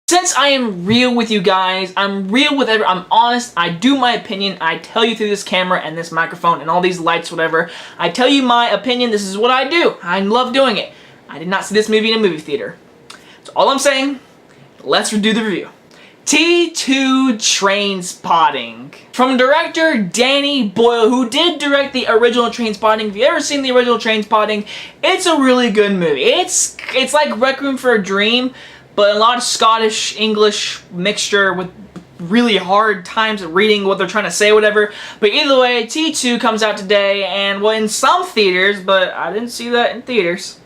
Since I am real with you guys, I'm real with I'm honest, I do my opinion, I tell you through this camera and this microphone and all these lights, whatever. I tell you my opinion, this is what I do. I love doing it. I did not see this movie in a movie theater. So all I'm saying, let's do the review. T2 Trainspotting. From director Danny Boyle, who did direct the original Trainspotting. If you've ever seen the original Trainspotting, it's a really good movie. It's like Requiem for a Dream, but a lot of Scottish, English mixture with really hard times reading what they're trying to say, whatever. But either way, T2 comes out today, and well, in some theaters, but I didn't see that in theaters.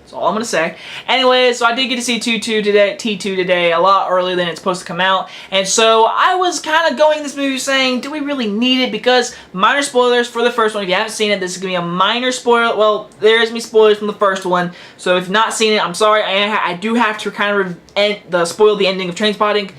That's all I'm gonna say. Anyway, so I did get to see T2 today, a lot earlier than it's supposed to come out. And so I was kind of going this movie saying, do we really need it? Because minor spoilers for the first one. If you haven't seen it, this is gonna be a minor spoiler. Well, there is me spoilers from the first one. So if you've not seen it, I'm sorry. I do have to kind of spoil the ending of Trainspotting.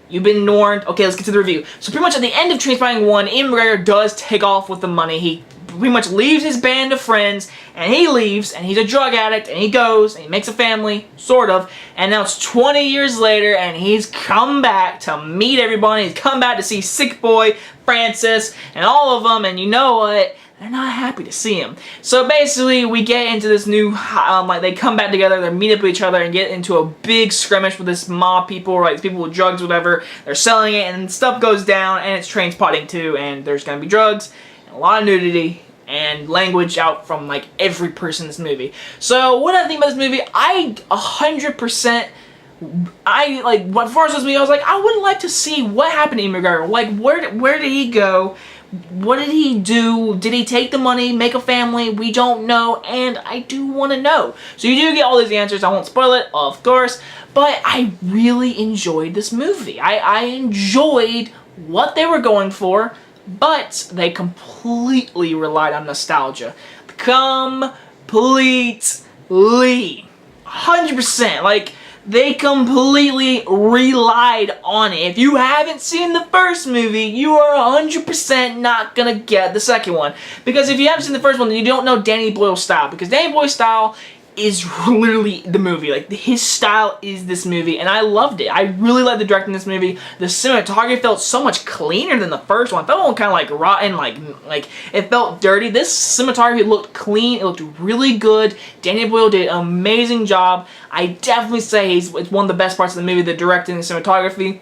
You've been warned. Okay, let's get to the review. So pretty much at the end of Trainspotting 1, Ian McGregor does take off with the money. He pretty much leaves his band of friends, and he leaves, and he's a drug addict, and he goes, and he makes a family, sort of, and now it's 20 years later, and he's come back to meet everybody. He's come back to see Sick Boy, Francis, and all of them, and you know what? They're not happy to see him. So basically, we get into this new, like, they come back together, they meet up with each other, and get into a big skirmish with this mob people, right? People with drugs, whatever. They're selling it, and stuff goes down, and it's Trainspotting 2, and there's gonna be drugs, and a lot of nudity, and language out from, like, every person in this movie. So, what I think about this movie, I 100%, like, as far as this movie, I was like, I would like to see what happened to Ian McGregor. Like, where did he go? What did he do? Did he take the money, make a family? We don't know, and I do want to know. So you do get all these answers. I won't spoil it, of course, but I really enjoyed this movie. I enjoyed what they were going for, but they completely relied on nostalgia. Completely. 100%. Like, they completely relied on it. If you haven't seen the first movie, you are 100% not gonna get the second one. Because if you haven't seen the first one, then you don't know Danny Boyle's style. Because Danny Boyle's style is literally the movie. Like, his style is this movie, and I loved it. I really liked the directing of this movie. The cinematography felt so much cleaner than the first one. It felt kind of like rotten, like it felt dirty. This cinematography looked clean. It looked really good. Danny Boyle did an amazing job. I definitely say it's one of the best parts of the movie, the directing and cinematography.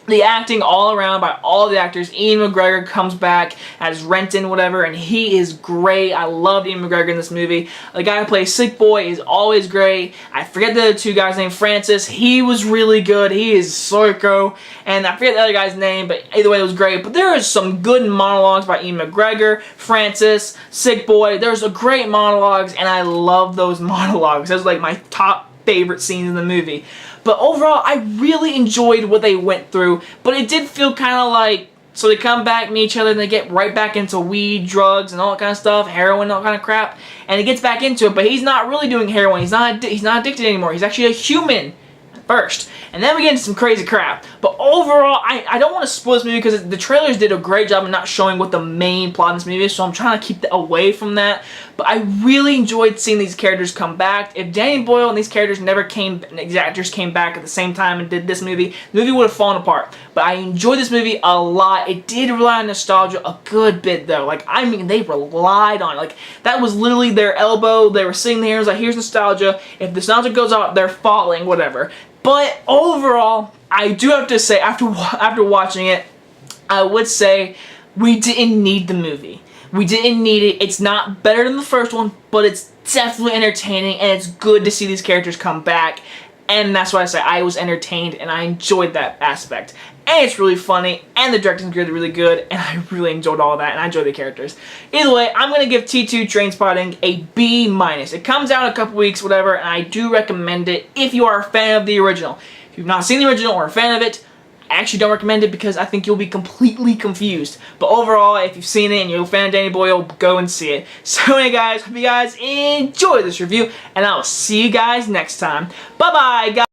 The acting all around by all the actors. Ian McGregor comes back as Renton, whatever, and he is great. I loved Ian McGregor in this movie. The guy who plays Sick Boy is always great. I forget the other two guys' name. Francis, he was really good. He is psycho. And I forget the other guy's name, but either way, it was great. But there is some good monologues by Ian McGregor, Francis, Sick Boy. There's a great monologues, and I love those monologues. Those are like my top favorite scenes in the movie. But overall, I really enjoyed what they went through, but it did feel kind of like, so they come back, meet each other, and they get right back into weed, drugs, and all that kind of stuff, heroin, all kind of crap, and he gets back into it, but he's not really doing heroin, he's not addicted anymore, he's actually a human at first, and then we get into some crazy crap. But overall, I don't want to spoil this movie because the trailers did a great job of not showing what the main plot in this movie is, so I'm trying to keep away from that. But I really enjoyed seeing these characters come back. If Danny Boyle and these characters these actors came back at the same time and did this movie, the movie would have fallen apart. But I enjoyed this movie a lot. It did rely on nostalgia a good bit, though. Like, I mean, they relied on it. Like, that was literally their elbow. They were sitting there, it was like, here's nostalgia. If nostalgia goes out, they're falling, whatever. But overall, I do have to say, after watching it, I would say we didn't need the movie. We didn't need it. It's not better than the first one, but it's definitely entertaining, and it's good to see these characters come back. And that's why I say I was entertained, and I enjoyed that aspect. And it's really funny, and the directing's really good, and I really enjoyed all that, and I enjoyed the characters. Either way, I'm going to give T2 Trainspotting a B-. It comes out in a couple weeks, whatever, and I do recommend it if you are a fan of the original. If you've not seen the original or a fan of it, I actually don't recommend it because I think you'll be completely confused. But overall, if you've seen it and you're a fan of Danny Boyle, go and see it. So anyway, guys, hope you guys enjoy this review, and I will see you guys next time. Bye-bye, guys.